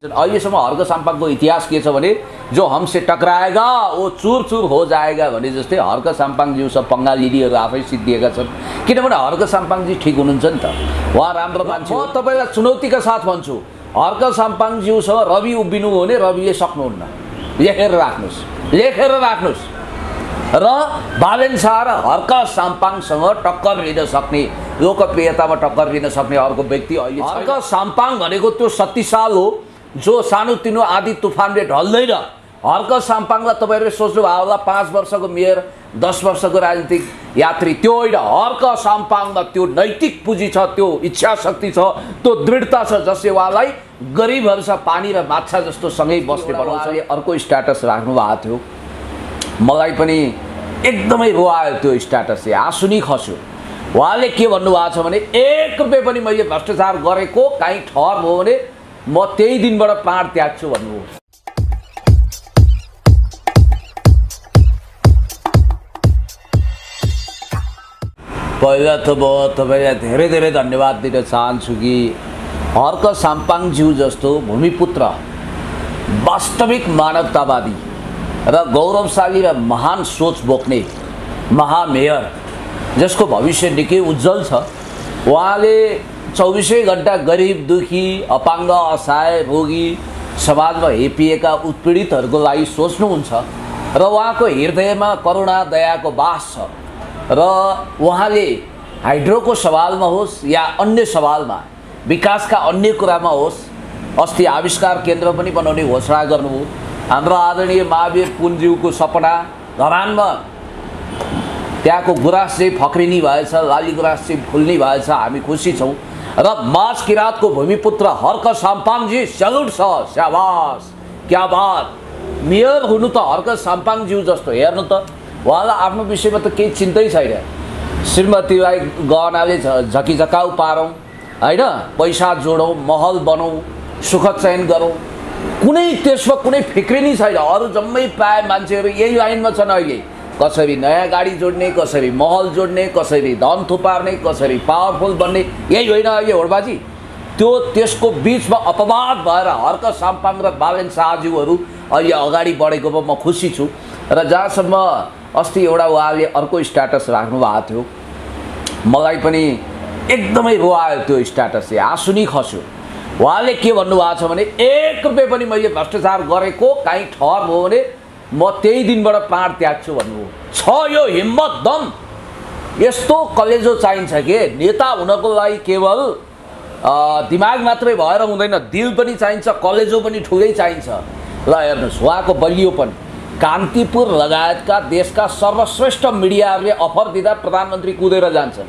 अहिलेसम्म हर्क साम्पाङको इतिहास के छ भने जो हमसे टकराएगा वो चूर चूर हो जाएगा भने जस्तै हर्क साम्पाङज्यू सब बङ्गालीहरू आफै सिद्धिएका छन्। किनभने हर्क साम्पाङजी ठिक हुनुहुन्छ नि त, उहाँ राम्रो मान्छे। म तपाईँलाई चुनौतीका साथ भन्छु, हर्क साम्पाङज्यूसँग रवि उभिनु हो भने रविले सक्नुहुन्न। लेखेर राख्नुहोस् र बालेन शाह र हर्क साम्पाङसँग टक्कर लिन सक्ने, लोकप्रियतामा टक्कर लिन सक्ने अर्को व्यक्ति अहिले छ। हर्क साम्पाङ भनेको त्यो शक्तिशाल हो जो सानोतिनो आदि तुफानले ढल्दैन। हर्क साम्पाङलाई तपाईँहरूले सोच्नुभयो होला 5 वर्षको मेयर 10 वर्षको राजनीतिक यात्री, त्यो होइन। हर्क साम्पाङमा त्यो नैतिक पुँजी छ, त्यो इच्छा शक्ति छ, त्यो दृढता छ जसले उहाँलाई गरिबहरूसँग पानी र माछा जस्तो सँगै बस्ने बनाउँछ। अर्को स्ट्याटस राख्नु भएको थियो, मलाई पनि एकदमै रोआयो त्यो स्ट्याटसले, आँसु नै खस्यो। उहाँले के भन्नुभएको छ भने 1 रुपैयाँ पनि मैले भ्रष्टाचार गरेको काहीँ ठहर भयो भने म त्यही दिनबाट प्राण त्याग्छु भन्नुभयो। पहिला त म तपाईँलाई धेरै धेरै धन्यवाद दिन चाहन्छु कि हर्क साम्पाङज्यू जस्तो भूमिपुत्र, वास्तविक मानवतावादी र गौरवशाली र महान सोच बोक्ने महामेयर जसको भविष्य निकै उज्जवल छ, उहाँले 24 घण्टा गरिब दुखी अपाङ्ग असहाय रोगी समाजमा हेपिएका उत्पीडितहरूको लागि सोच्नुहुन्छ र उहाँको हृदयमा करुणा दयाको बास छ। र उहाँले हाइड्रोको सवालमा होस् या अन्य सवालमा, विकासका अन्य कुरामा होस्, अस्ति आविष्कार केन्द्र पनि बनाउने घोषणा गर्नुभयो। हाम्रो आदरणीय महावीर पुनज्यूको सपना धरानमा त्यहाँको गुराँस चाहिँ फक्रिने भएछ, लाली गुराँस चाहिँ फुल्ने भएछ, हामी खुसी छौँ। र माझ किराँतको भूमिपुत्र हर्क साम्पाङजी स्यालुट छ, स्याबास, क्या बात। मेयर हुनु त हर्क साम्पाङज्यू जस्तो, हेर्नु त उहाँलाई आफ्नो विषयमा त केही चिन्तै छैन। श्रीमतीलाई गहनाले झकिझकाउ पारौँ होइन, पैसा जोडौँ, महल बनाऊ, सुख चयन गरौँ, कुनै त्यसमा कुनै फिक्री नै छैन। अरू जम्मै प्राय मान्छेहरू यही लाइनमा छन् अहिले, कसरी नयाँ गाडी जोड्ने, कसरी महल जोड्ने, कसरी धन थुपार्ने, कसरी पावरफुल बन्ने, यही होइन अहिले होडबाजी। त्यो त्यसको बिचमा अपवाद भएर हर्क साम्पाङ र बालेन शाहज्यूहरू अहिले अगाडि बढेकोमा म खुसी छु। र जहाँसम्म अस्ति एउटा उहाँले अर्को स्ट्याटस राख्नु भएको थियो, मलाई पनि एकदमै रोआयो त्यो स्ट्याटसले, आँसु नै खस्यो। उहाँले के भन्नुभएको छ भने 1 रुपैयाँ पनि मैले भ्रष्टाचार गरेको काहीँ ठहर भयो भने म त्यही दिनबाट प्राण त्याग्छु भन्नुभयो। छ यो हिम्मत, दम, यस्तो कलेजो चाहिन्छ के नेता हुनको लागि। केवल दिमाग मात्रै भएर हुँदैन, दिल पनि चाहिन्छ, कलेजो पनि ठुलै चाहिन्छ। ल हेर्नुहोस् उहाँको बलियोपन, कान्तिपुर लगायतका देशका सर्वश्रेष्ठ मिडियाहरूले अफर दिँदा प्रधानमन्त्री कुदेर जान्छन्।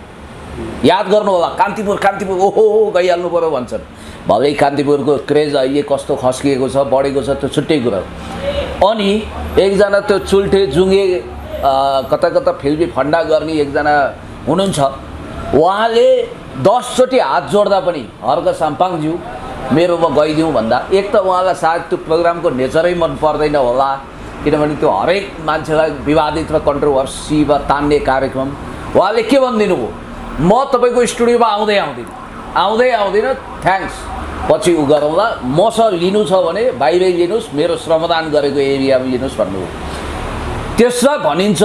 याद गर्नु होला, कान्तिपुर कान्तिपुर ओहो गइहाल्नु पर्यो भन्छन्। भलै कान्तिपुरको क्रेज अहिले कस्तो खस्किएको छ, बढेको छ, त्यो छुट्टै कुरा हो। अनि एकजना त्यो चुल्ठे जुङ्गे कता कता फिल्मी फन्डा गर्ने एकजना हुनुहुन्छ, उहाँले 10 चोटि हात जोड्दा पनि हर्क साम्पाङज्यू मेरोमा गइदिउँ भन्दा, एक त उहाँलाई सायद त्यो प्रोग्रामको नेचरै मन पर्दैन होला, किनभने त्यो हरेक मान्छेलाई विवादित र कन्ट्रोभर्सीमा तान्ने कार्यक्रम। उहाँले के भनिदिनु भयो, म तपाईँको स्टुडियोमा आउँदैन, थ्याङ्क्स, पछि उ गरौँला, मसँग लिनु छ भने बाहिरै लिनुहोस्, मेरो श्रमदान गरेको एरियामा लिनुहोस् भन्नुभयो। त्यसलाई भनिन्छ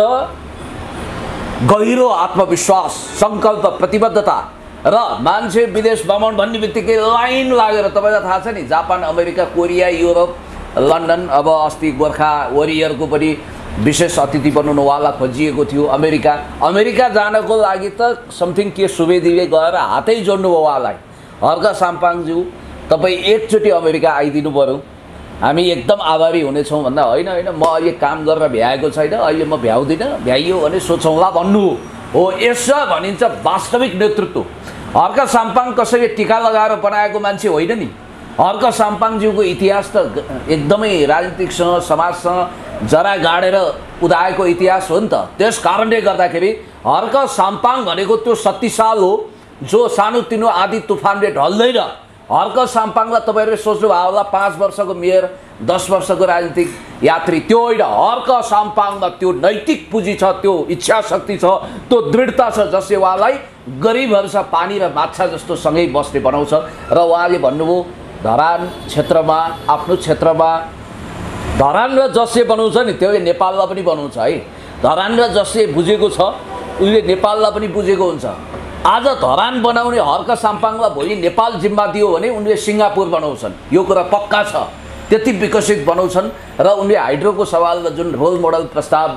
गहिरो आत्मविश्वास, सङ्कल्प, प्रतिबद्धता। र मान्छे विदेश भ्रमण भन्ने बित्तिकै लाइन लागेर, तपाईँलाई थाहा छ नि, Japan, America, Korea, Europe, London, अब अस्ति गोर्खा वरियरको पनि विशेष अतिथि बनाउनु उहाँलाई खोजिएको थियो। अमेरिका जानको लागि त समथिङ के सुवेदीले गएर हातै जोड्नुभयो उहाँलाई। हर्क साम्पाङज्यू तपाईँ एकचोटि अमेरिका आइदिनु पऱ्यो, हामी एकदम आभारी हुनेछौँ भन्दा होइन म अहिले काम गरेर भ्याएको छैन, अहिले म भ्याउँदिनँ, भ्याइयो भने सोचौँला भन्नु हो। यसो भनिन्छ वास्तविक नेतृत्व। हर्क साम्पाङ कसैले टिका लगाएर बनाएको मान्छे होइन नि। हर्क साम्पाङज्यूको इतिहास त एकदमै राजनीतिकसँग, समाजसँग जरा गाडेर उदाएको इतिहास हो नि त। त्यस कारणले गर्दाखेरि हर्क साम्पाङ भनेको त्यो शक्तिशाल हो जो सानोतिनो आदि तुफानले ढल्दैन। हर्क साम्पाङलाई तपाईँहरूले सोच्नुभयो होला 5 वर्षको मेयर 10 वर्षको राजनीतिक यात्री, त्यो होइन। हर्क साम्पाङमा त्यो नैतिक पुँजी छ, त्यो इच्छा शक्ति छ, त्यो दृढता छ जसले उहाँलाई गरिबहरूसँग पानी र माछा जस्तो सँगै बस्ने बनाउँछ। र उहाँले भन्नुभयो धरान क्षेत्रमा आफ्नो क्षेत्रमा धरान र जसले बनाउँछ नि त्यसले नेपाललाई पनि बनाउँछ है। धरान र जसले बुझेको छ उसले नेपाललाई पनि बुझेको हुन्छ। आज धरान बनाउने हर्क साम्पाङलाई भोलि नेपाल जिम्मा दियो भने उनले सिङ्गापुर बनाउँछन्, यो कुरा पक्का छ। त्यति विकसित बनाउँछन् र उनले हाइड्रोको सवालमा जुन रोल मोडल प्रस्ताव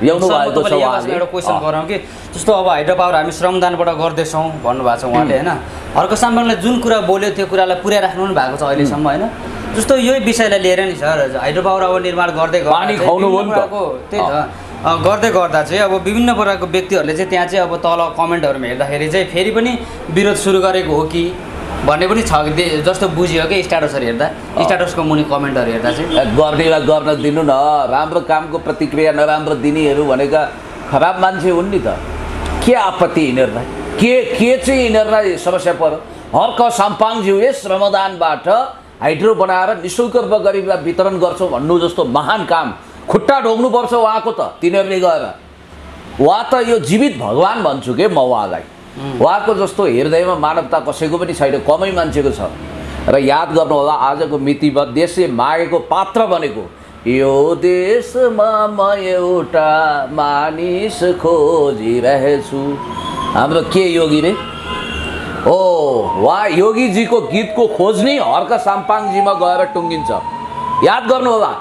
ल्याउनु भएको छ। उहाँले एउटा क्वेसन गरौँ कि जस्तो अब हाइड्रो पावर हामी श्रमदानबाट गर्दैछौँ भन्नुभएको छ उहाँले होइन। हर्क साम्पाङले जुन कुरा बोल्यो त्यो कुरालाई पुर्याइराख्नु पनि भएको छ अहिलेसम्म होइन। जस्तो यही विषयलाई लिएर नि सर हाइड्रो पावर अब निर्माण गर्दै पानी खुवाउनु हो नि त। त्यही त गर्दै गर्दा चाहिँ अब विभिन्न प्रकारको व्यक्तिहरूले चाहिँ त्यहाँ चाहिँ अब तल कमेन्टहरूमा हेर्दाखेरि चाहिँ फेरि पनि विरोध सुरु गरेको हो कि भन्ने पनि छ जस्तो बुझियो कि स्ट्याटसहरू हेर्दा, स्ट्याटसको मुनि कमेन्टहरू हेर्दा चाहिँ गर्नेलाई गर्न दिनु न, राम्रो कामको प्रतिक्रिया नराम्रो दिनेहरू भनेका खराब मान्छे हुन् नि त। के आपत्ति यिनीहरूलाई, के चाहिँ यिनीहरूलाई समस्या पर्यो? हर्क साम्पाङज्यूले श्रमदानबाट हाइड्रो बनाएर निःशुल्क रूपमा गरिबलाई वितरण गर्छौँ भन्नु जस्तो महान काम खुट्टा ढोग्नुपर्छ उहाँको त। तिनीहरूले गएर उहाँ त यो जीवित भगवान भन्छु के म उहाँलाई। उहाँको जस्तो हृदयमा मानवता कसैको पनि छैन, कमै मान्छेको छ। र याद गर्नु होला आजको मितिमा देशले मागेको पात्र बनेको यो देशमा म एउटा मानिस खोजिरहेछु। हाम्रो के योगी रे ओ उहाँ योगीजीको गीतको खोज नै हर्क साम्पाङजीमा गएर टुङ्गिन्छ। याद गर्नु होला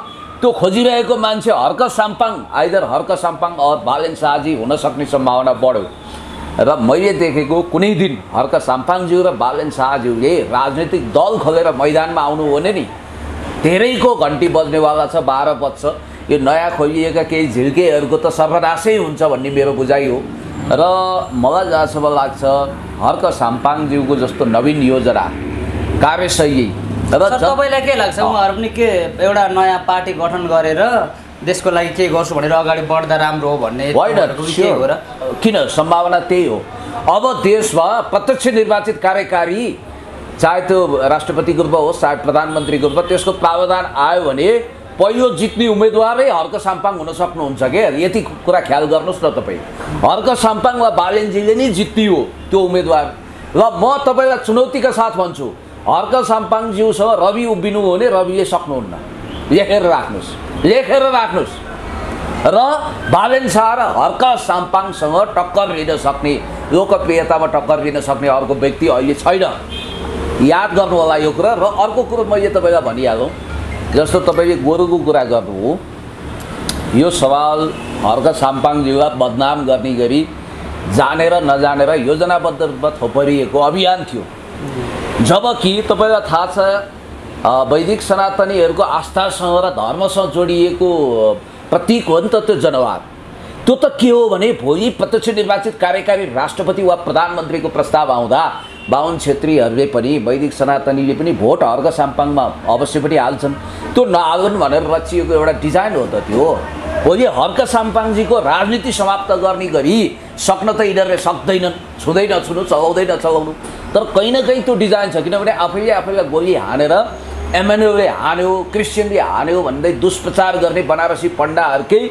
त्यो खोजिरहेको मान्छे हर्क साम्पाङ, आइदर हर्क साम्पाङ और बालेन शाहजी हुन सक्ने सम्भावना बढ्यो। र मैले देखेको कुनै दिन हर्क साम्पाङज्यू र बालेन शाहज्यूले राजनीतिक दल खोलेर मैदानमा आउनु हो भने नि धेरैको घन्टी बज्नेवाला छ, 12 बज्छ। यो नयाँ खोलिएका केही झिल्केहरूको त सर्वनाशै हुन्छ भन्ने मेरो बुझाइ हो। र मलाई जहाँसम्म लाग्छ हर्क साम्पाङज्यूको जस्तो नवीन योजना कार्यशैली र तपाईँलाई के लाग्छ उहाँहरू पनि के एउटा नयाँ पार्टी गठन गरेर देशको लागि के गर्छु भनेर अगाडि बढ्दा राम्रो हो भन्ने होइन? किन सम्भावना त्यही हो। अब देशमा प्रत्यक्ष निर्वाचित कार्यकारी चाहे त्यो राष्ट्रपतिको रूपमा होस् चाहे प्रधानमन्त्रीको रूपमा त्यसको प्रावधान आयो भने पहिलो जित्ने उम्मेदवारै हर्क साम्पाङ हुन सक्नुहुन्छ क्या। यति कुरा ख्याल गर्नुहोस् न तपाईँ। हर्क साम्पाङ वा बालेनजीले नै जित्ने हो त्यो उम्मेदवार। र म तपाईँलाई चुनौतीका साथ भन्छु हर्क साम्पाङज्यूसँग रवि उभिनु हो भने रविले सक्नुहुन्न। लेखेर राख्नुहोस्। र बालेन शाह र हर्क साम्पाङसँग टक्कर लिन सक्ने, लोकप्रियतामा टक्कर लिन सक्ने अर्को व्यक्ति अहिले छैन। याद गर्नु होला यो कुरा। र अर्को कुरो मैले तपाईँलाई भनिहालौँ, जस्तो तपाईँले गोरुको कुरा गर्नु हो, यो सवाल हर्क साम्पाङज्यूलाई बदनाम गर्ने गरी जानेर नजानेर योजनाबद्ध रूपमा थोपरिएको अभियान थियो। जबकि तपाईँलाई थाहा छ वैदिक सनातनीहरूको आस्थासँग र धर्मसँग जोडिएको प्रतीक हो नि त त्यो जनावर। त्यो त के हो भने भोलि प्रत्यक्ष निर्वाचित कार्यकारी राष्ट्रपति वा प्रधानमन्त्रीको प्रस्ताव आउँदा बाहुन क्षेत्रीहरूले पनि वैदिक सनातनीले पनि भोट हर्क साम्पाङमा अवश्य पनि हाल्छन्। त्यो नहालुन् भनेर रचिएको एउटा डिजाइन हो त त्यो। भोलि हर्क साम्पाङजीको राजनीति समाप्त गर्ने गरी सक्न त यिनीहरूले सक्दैनन्, छुँदै नछुनु, चलाउँदै नचलाउनु। तर कहीँ न कहीँ त्यो डिजाइन छ। किनभने आफैलाई गोली हानेर एमएनओले हान्यो, क्रिस्चियनले हान्यो भन्दै दुष्प्रचार गर्ने बनारसी पण्डाहरूकै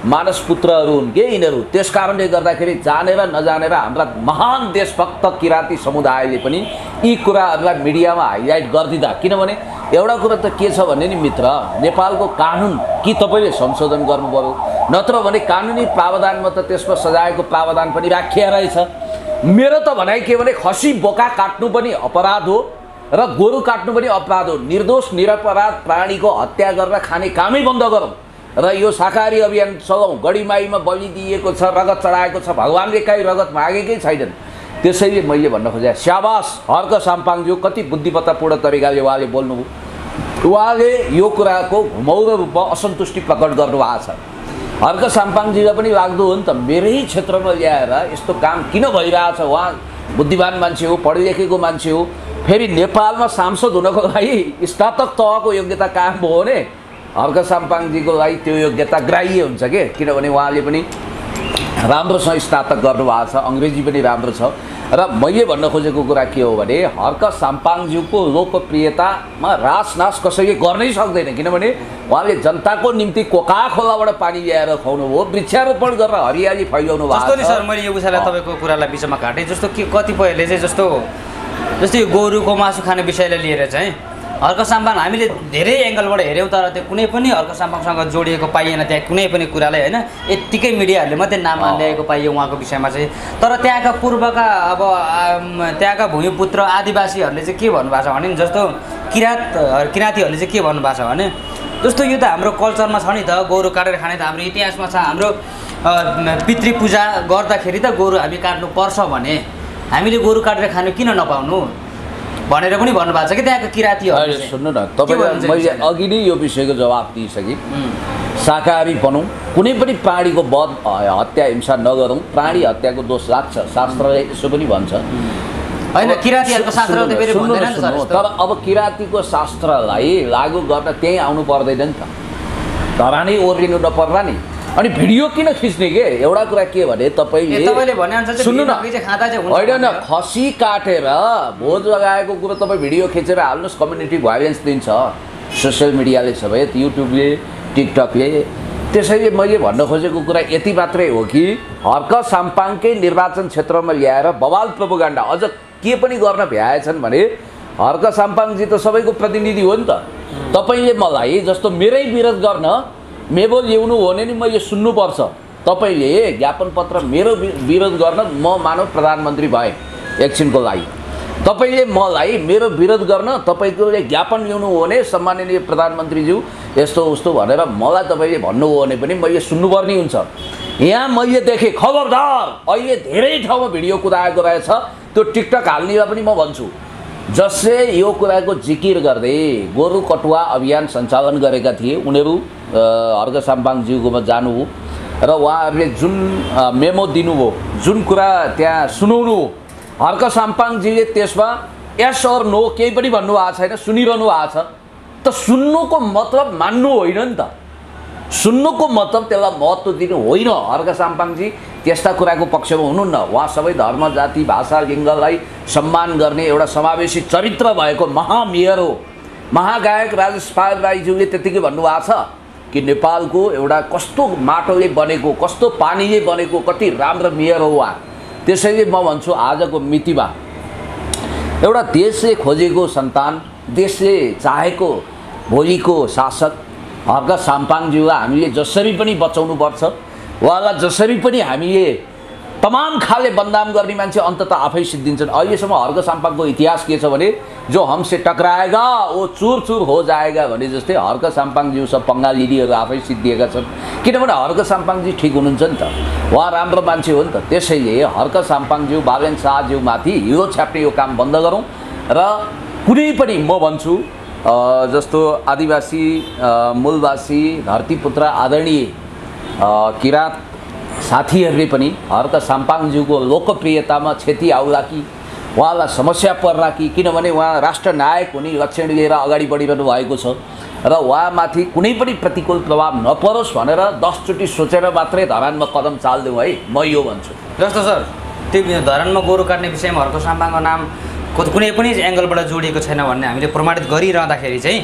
मानस पुत्रहरू हुन् के यिनीहरू। त्यस कारणले गर्दाखेरि जानेर नजानेर हाम्रा महान देशभक्त किराँती समुदायले पनि यी कुराहरूलाई मिडियामा हाइलाइट गरिदिँदा, किनभने एउटा कुरा त के छ भने नि मित्र, नेपालको कानुन कि तपाईँले संशोधन गर्नु पर्यो, नत्र भने कानुनी प्रावधानमा त त्यसमा सजायको प्रावधान पनि राखिया रहेछ। मेरो त भनाइ के भने खसी बोका काट्नु पनि अपराध हो र गोरु काट्नु पनि अपराध हो। निर्दोष निरपराध प्राणीको हत्या गरेर खाने कामै बन्द गरौँ र यो शाकाहारी अभियान चलाउँ। गढीमाईमा बलि दिएको छ, रगत चढाएको छ, भगवान्ले कहीँ रगत मागेकै छैनन्। त्यसैले मैले भन्न खोजेँ स्याबास हर्क साम्पाङज्यू, कति बुद्धिमत्तापूर्ण तरिकाले उहाँले बोल्नुभयो। उहाँले यो कुराको घुमाउरो रूपमा असन्तुष्टि प्रकट गर्नुभएको छ। हर्क साम्पाङजीलाई पनि लाग्दो हो नि त मेरै क्षेत्रमा ल्याएर यस्तो काम किन भइरहेछ। उहाँ बुद्धिमान मान्छे हो, पढे लेखेको मान्छे हो। फेरि नेपालमा सांसद हुनको लागि स्नातक तहको योग्यता कायम भयो भने हर्क साम्पाङजीको लागि त्यो योग्यता ग्राह्य हुन्छ के। किनभने उहाँले पनि राम्रोसँग स्नातक गर्नुभएको छ, अङ्ग्रेजी पनि राम्रो छ। र मैले भन्न खोजेको कुरा के हो भने हर्क साम्पाङज्यूको लोकप्रियतामा रासनास कसैले गर्नै सक्दैन। किनभने उहाँले जनताको निम्ति कोका खोलाबाट पानी ल्याएर खुवाउनु भयो, वृक्षारोपण गरेर हरियाली फैलाउनु भएको छ। सर मैले यो विषयलाई तपाईँको कुरालाई बिचमा काटेँ। जस्तो कि कतिपयले चाहिँ जस्तै गोरुको मासु खाने विषयलाई लिएर चाहिँ हर्क साम्पाङ हामीले धेरै एङ्गलबाट हेऱ्यौँ तर त्यो कुनै पनि हर्क साम्पाङसँग जोडिएको पाइएन त्यहाँ कुनै पनि कुरालाई होइन यत्तिकै मिडियाहरूले मात्रै नाम ल्याएको पाइयो उहाँको विषयमा चाहिँ तर त्यहाँका पूर्वका अब त्यहाँका भूमिपुत्र आदिवासीहरूले चाहिँ के भन्नुभएको छ भने जस्तो किराँतीहरूले चाहिँ के भन्नुभएको छ भने जस्तो यो त हाम्रो कल्चरमा छ नि त गोरु काटेर खाने त हाम्रो इतिहासमा छ हाम्रो पितृ पूजा गर्दाखेरि त गोरु हामी काट्नु पर्छ भने हामीले गोरु काटेर खानु किन नपाउनु भनेर पनि भन्नुभएको छ कि त्यहाँको किराँतीहरूले सुन्नु न तपाईँले मैले अघि नै यो विषयको जवाब दिइसकेँ शाकाहारी बनौँ कुनै पनि प्राणीको वध हत्या हिंसा नगरौँ प्राणी हत्याको दोष लाग्छ शास्त्रले यसो पनि भन्छ होइन किराँतीहरूको शास्त्र त फेरि भन्दैन नि सर तर अब किराँतीको शास्त्रलाई लागू गर्न त्यहीँ आउनु पर्दैन नि त धरानै ओर्लिनु नपर्ला नि अनि भिडियो किन खिच्ने के एउटा कुरा के भने तपाईँले सुन्नु न होइन न खसी काटेर भोज लगाएको कुरो तपाईँ भिडियो खिचेर हाल्नुहोस् कम्युनिटी भाइलेन्स दिन्छ सोसियल मिडियाले सबै युट्युबले टिकटकले त्यसैले मैले भन्न खोजेको कुरा यति मात्रै हो कि हर्क साम्पाङकै निर्वाचन क्षेत्रमा ल्याएर बवाल प्रोपोगन्डा अझ के पनि गर्न भ्याएछन् भने हर्क साम्पाङजी त सबैको प्रतिनिधि हो नि त तपाईँले मलाई जस्तो मेरै विरोध गर्न मेबो ल्याउनु हो भने नि मैले सुन्नुपर्छ तपाईँले ज्ञापन पत्र मेरो विरोध गर्न म मानव प्रधानमन्त्री भएँ एकछिनको लागि तपाईँले मलाई मेरो विरोध गर्न तपाईँकोले ज्ञापन ल्याउनु हो भने सम्माननीय प्रधानमन्त्रीज्यू यस्तो उस्तो भनेर मलाई तपाईँले भन्नु हो भने पनि मैले सुन्नुपर्ने हुन्छ यहाँ मैले देखेँ खबरदार अहिले धेरै ठाउँमा भिडियो कुदाएको रहेछ त्यो टिकटक हाल्नेमा पनि म भन्छु जसले यो कुराको जिकिर गर्दै गोरु कटुवा अभियान सञ्चालन गरेका थिए उनीहरू हर्क साम्पाङज्यूकोमा जानुभयो र उहाँहरूले जुन मेमो दिनुभयो जुन कुरा त्यहाँ सुनाउनु हर्क साम्पाङजीले त्यसमा यस अर नो केही पनि भन्नुभएको छैन सुनिरहनु भएको छ त सुन्नुको मतलब मान्नु होइन नि त सुन्नुको मतलब त्यसलाई महत्त्व दिनु होइन हर्क साम्पाङजी त्यस्ता कुराको पक्षमा हुनुहुन्न उहाँ सबै धर्म जाति भाषा लिङ्गलाई सम्मान गर्ने एउटा समावेशी चरित्र भएको महामेयर हो महागायक राजेश पाल राईज्यूले त्यतिकै भन्नुभएको छ कि नेपालको एउटा कस्तो माटोले बनेको कस्तो पानीले बनेको कति राम्रो मेयर हो उहाँ त्यसैले म भन्छु आजको मितिमा एउटा देशले खोजेको सन्तान देशले चाहेको भोलिको शासक हर्क साम्पाङज्यूलाई हामीले जसरी पनि बचाउनुपर्छ उहाँलाई जसरी पनि हामीले तमाम खाले बदनाम गर्ने मान्छे अन्ततः आफै सिद्धिन्छन् अहिलेसम्म हर्क साम्पाङको इतिहास के छ भने जो हमसे टकराएगा वो चूर चूर हो जाएगा भने जस्तै हर्क साम्पाङज्यू सब पंगा लिडीहरू आफै सिद्धिएका छन् किनभने हर्क साम्पाङजी ठिक हुनुहुन्छ नि त उहाँ राम्रो मान्छे हो नि त त्यसैले हर्क साम्पाङज्यू बालेन शाहज्यूमाथि हिरो छाप्ने यो काम बन्द गरौँ र कुनै पनि म भन्छु जस्तो आदिवासी मूलवासी धरतीपुत्र आदरणीय किराँत साथीहरूले पनि हर्क साम्पाङज्यूको लोकप्रियतामा क्षति आउला कि उहाँलाई समस्या पर्ला कि किनभने उहाँ राष्ट्र नायक हुने लक्षण लिएर अगाडि बढिरहनु भएको छ र उहाँमाथि कुनै पनि प्रतिकूल प्रभाव नपरोस् भनेर 10 चोटि सोचेर मात्रै धरानमा कदम चाल्दिउँ है म यो भन्छु जस्तो सर त्यो धरानमा गोरु काट्ने विषयमा हर्क साम्पाङको नाम कुनै पनि एङ्गलबाट जोडिएको छैन भन्ने हामीले प्रमाणित गरिरहँदाखेरि चाहिँ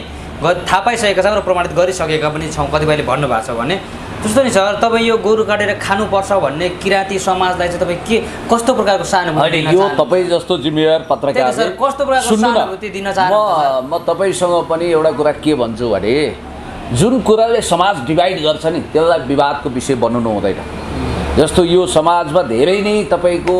थाहा पाइसकेका छौँ र प्रमाणित गरिसकेका पनि छौँ कतिपयले भन्नुभएको छ भने जस्तो नि सर तपाईँ यो गोरु काटेर खानुपर्छ भन्ने किराँती समाजलाई चाहिँ तपाईँ के कस्तो प्रकारको सहानुभूति यो तपाईँ जस्तो जिम्मेवार पत्रकार कस्तो प्रकारको सहानुभूति दिन चाहनुहुन्छ म तपाईँसँग पनि एउटा कुरा के भन्छु भने जुन कुराले समाज डिभाइड गर्छ नि त्यसलाई विवादको विषय बनाउनु हुँदैन जस्तो यो समाजमा धेरै नै तपाईँको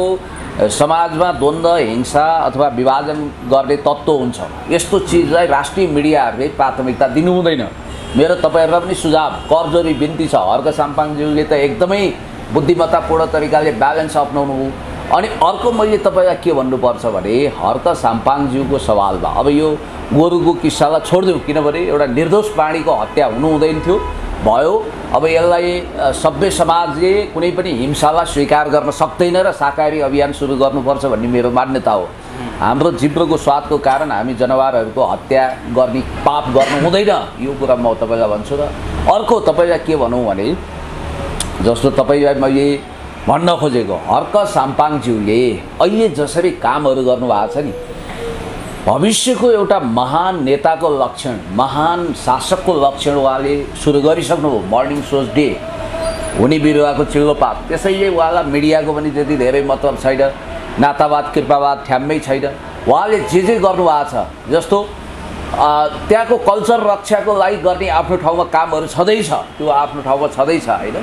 समाजमा द्वन्द्व हिंसा अथवा विभाजन गर्ने तत्त्व हुन्छ यस्तो चिजलाई राष्ट्रिय मिडियाहरूले प्राथमिकता दिनु हुँदैन मेरो तपाईँहरूलाई पनि सुझाव करजोरी बिन्ती छ हर्क साम्पाङज्यूले त एकदमै बुद्धिमत्तापूर्ण तरिकाले ब्यालेन्स अपनाउनु हो अनि अर्को मैले तपाईँलाई के भन्नुपर्छ भने हर्क साम्पाङज्यूको सवालमा अब यो गोरुको किस्सालाई छोडिदिउँ किनभने एउटा निर्दोष प्राणीको हत्या हुनु हुँदैन थियो भयो अब यसलाई सभ्य समाजले कुनै पनि हिंसालाई स्वीकार गर्न सक्दैन र शाकाहारी अभियान सुरु गर्नुपर्छ भन्ने मेरो मान्यता हो हाम्रो जिब्रोको स्वादको कारण हामी जनावरहरूको हत्या गर्ने पाप गर्नु हुँदैन यो कुरा म तपाईँलाई भन्छु र अर्को तपाईँलाई के भनौँ भने जस्तो तपाईँलाई मैले भन्न खोजेको हर्क साम्पाङज्यूले अहिले जसरी कामहरू गर्नुभएको छ नि भविष्यको एउटा महान नेताको लक्षण महान शासकको लक्षण उहाँले सुरु गरिसक्नुभयो मर्निङ सोज डे हुने बिरुवाको चिल्लोपात त्यसैले उहाँलाई मिडियाको पनि त्यति धेरै मतलब छैन नातावाद कृपावाद ठ्याम्मै छैन उहाँले जे गर्नुभएको छ जस्तो त्यहाँको कल्चर रक्षाको लागि गर्ने आफ्नो ठाउँमा कामहरू छँदैछ, त्यो आफ्नो ठाउँमा छँदैछ होइन।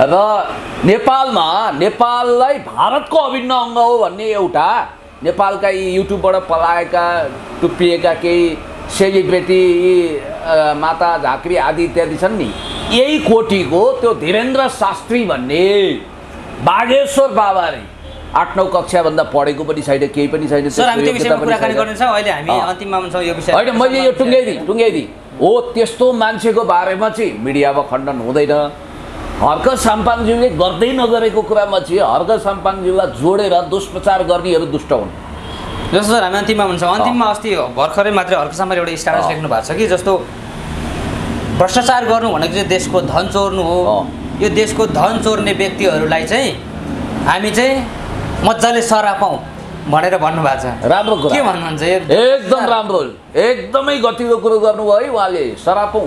र नेपाललाई भारतको अभिन्न अङ्ग हो भन्ने एउटा नेपालका यी युट्युबबाट पलाएका टुप्पिएका केही सेलिब्रेटी माता झाँक्री आदि इत्यादि छन् नि, यही कोटीको त्यो धीरेन्द्र शास्त्री भन्ने बागेश्वर बाबाले 8-9 कक्षाभन्दा पढेको पनि छैन, केही पनि छैन। सर हामी त्यो विषयमा कुराकानी गर्नेछौँ, अहिले हामी अन्तिममा हुन्छौँ यो विषय। होइन मैले यो टुङ्ग्याइदिएँ हो, त्यस्तो मान्छेको बारेमा चाहिँ मिडियामा खण्डन हुँदैन। हर्क साम्पाङज्यूले गर्दै नगरेको कुरामा चाहिँ हर्क साम्पाङज्यूलाई जोडेर दुष्प्रचार गर्नेहरू दुष्ट हुन्। जस्तो सर हामी अन्तिममा हुन्छौँ, अन्तिममा अस्ति भर्खरै मात्रै हर्क साम्पाङले एउटा स्ट्याटस लेख्नु भएको छ कि जस्तो भ्रष्टाचार गर्नु भनेको चाहिँ देशको धन चोर्नु हो, यो देशको धन चोर्ने व्यक्तिहरूलाई चाहिँ हामी चाहिँ मजाले सरापौँ भनेर भन्नुभएको छ। राम्रो कुरा, के भन्नुहुन्छ? एकदम राम्रो, एकदमै गतिलो कुरो गर्नुभयो है उहाँले। सरापौँ,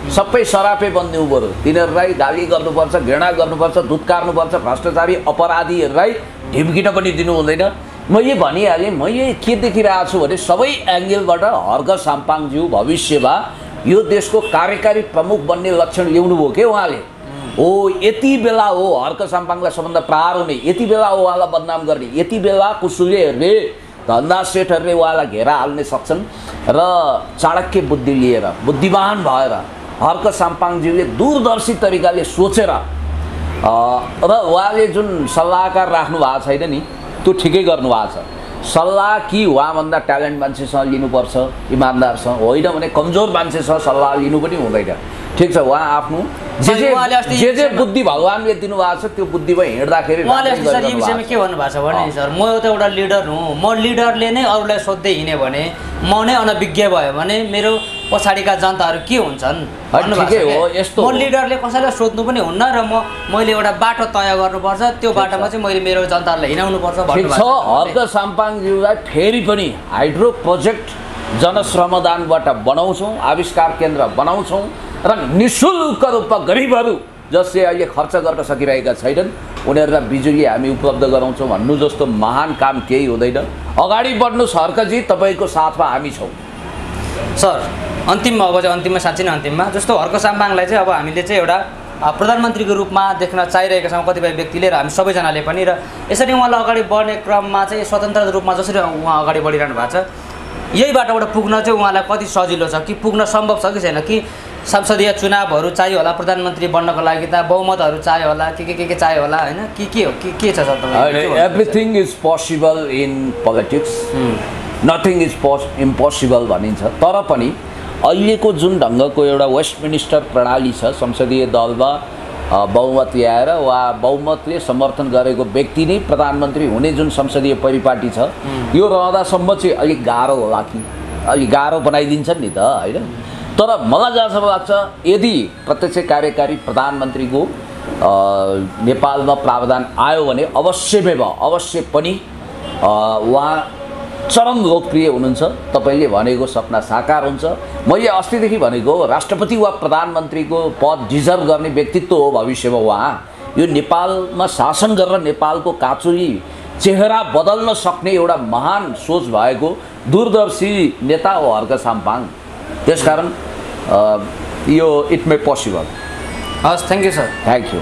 सबै सरापे बनिदिनु पऱ्यो, तिनीहरूलाई गाली गर्नुपर्छ, घृणा गर्नुपर्छ, धुत्कार्नुपर्छ, भ्रष्टाचारी अपराधीहरूलाई ढिम्किन पनि दिनु हुँदैन। मैले भनिहालेँ, मैले के देखिरहेको छु भने सबै एङ्गलबाट हर्क साम्पाङज्यू भविष्यमा यो देशको कार्यकारी प्रमुख बन्ने लक्षण ल्याउनु भयो के उहाँले। हो यति बेला हो हर्क साम्पाङलाई सबभन्दा प्रहार हुने, यति बेला हो उहाँलाई बदनाम गर्ने, यति बेला कुसुलेहरूले धन्दा सेठहरूले उहाँलाई घेरा हाल्ने सक्छन्। र चाणक्य बुद्धि लिएर बुद्धिमान भएर हर्क साम्पाङज्यूले दूरदर्शी तरिकाले सोचेर र उहाँले जुन सल्लाहकार राख्नु भएको छैन नि, त्यो ठिकै गर्नुभएको छ। सल्लाह कि उहाँभन्दा ट्यालेन्ट मान्छेसँग लिनुपर्छ, इमान्दारसँग, होइन भने कमजोर मान्छेसँग सल्लाह लिनु पनि हुँदैन। ठिक छ, उहाँ आफ्नो जे बुद्धि भगवान्ले दिनुभएको छ त्यो बुद्धिमा हिँड्दाखेरि उहाँले अस्ति सर यो विषयमा के भन्नुभएको छ भने सर, म एउटा लिडर हुँ, म लिडरले नै अरूलाई सोध्दै हिँडेँ भने, म नै अनभिज्ञ भयो भने मेरो पछाडिका जनताहरू के हुन्छन् भन्नुभएको छ। म लिडरले कसैलाई सोध्नु पनि हुन्न र मैले एउटा बाटो तय गर्नुपर्छ, त्यो बाटोमा चाहिँ मैले मेरो जनताहरूलाई हिँडाउनुपर्छ भन्नुभएको छ। हर्क साम्पाङज्यूलाई फेरि पनि हाइड्रो प्रोजेक्ट जनश्रमदानबाट बनाउँछौँ, आविष्कार केन्द्र बनाउँछौँ र निःशुल्क रूपमा गरिबहरू जसले अहिले खर्च गर्न सकिरहेका छैनन् उनीहरूलाई बिजुली हामी उपलब्ध गराउँछौँ भन्नु जस्तो महान काम केही हुँदैन। अगाडि बढ्नुहोस् हर्कजी, तपाईँको साथमा हामी छौँ। सर अन्तिममा अब चाहिँ अन्तिममा साँच्चै नै अन्तिममा जस्तो हर्क साम्पाङलाई चाहिँ अब हामीले चाहिँ एउटा प्रधानमन्त्रीको रूपमा देख्न चाहिरहेका छौँ कतिपय व्यक्तिले र हामी सबैजनाले पनि, र यसरी उहाँलाई अगाडि बढ्ने क्रममा चाहिँ स्वतन्त्र रूपमा जसरी उहाँ अगाडि बढिरहनु भएको छ, यही बाटोबाट पुग्न चाहिँ उहाँलाई कति सजिलो छ कि पुग्न सम्भव छ कि छैन, कि संसदीय चुनावहरू चाहियो होला प्रधानमन्त्री बन्नको लागि, त बहुमतहरू चाहियो होला, के चाहियो होला, होइन के हो के छ सर तपाईँ? Everything is possible in politics, nothing is impossible भनिन्छ। तर पनि अहिलेको जुन ढङ्गको एउटा वेस्टमिनिस्टर प्रणाली छ, संसदीय दलमा बहुमत ल्याएर वा बहुमतले समर्थन गरेको व्यक्ति नै प्रधानमन्त्री हुने जुन संसदीय परिपाटी छ, यो रहँदासम्म चाहिँ अलिक गाह्रो होला कि अलिक गाह्रो बनाइदिन्छन् नि त, होइन? तर मलाई जहाँसम्म लाग्छ यदि प्रत्यक्ष कार्यकारी प्रधानमन्त्रीको नेपालमा प्रावधान आयो भने अवश्य पनि उहाँ चरम लोकप्रिय हुनुहुन्छ, तपाईँले भनेको सपना साकार हुन्छ। मैले अस्तिदेखि भनेको राष्ट्रपति वा प्रधानमन्त्रीको पद डिजर्भ गर्ने व्यक्तित्व हो भविष्यमा उहाँ। यो नेपालमा शासन गरेर नेपालको काँचुली चेहरा बदल्न सक्ने एउटा महान सोच भएको दूरदर्शी नेता हो हर्क साम्पाङ। त्यसकारण यो इट मे पोसिबल। हस्, thank you sir. Thank you.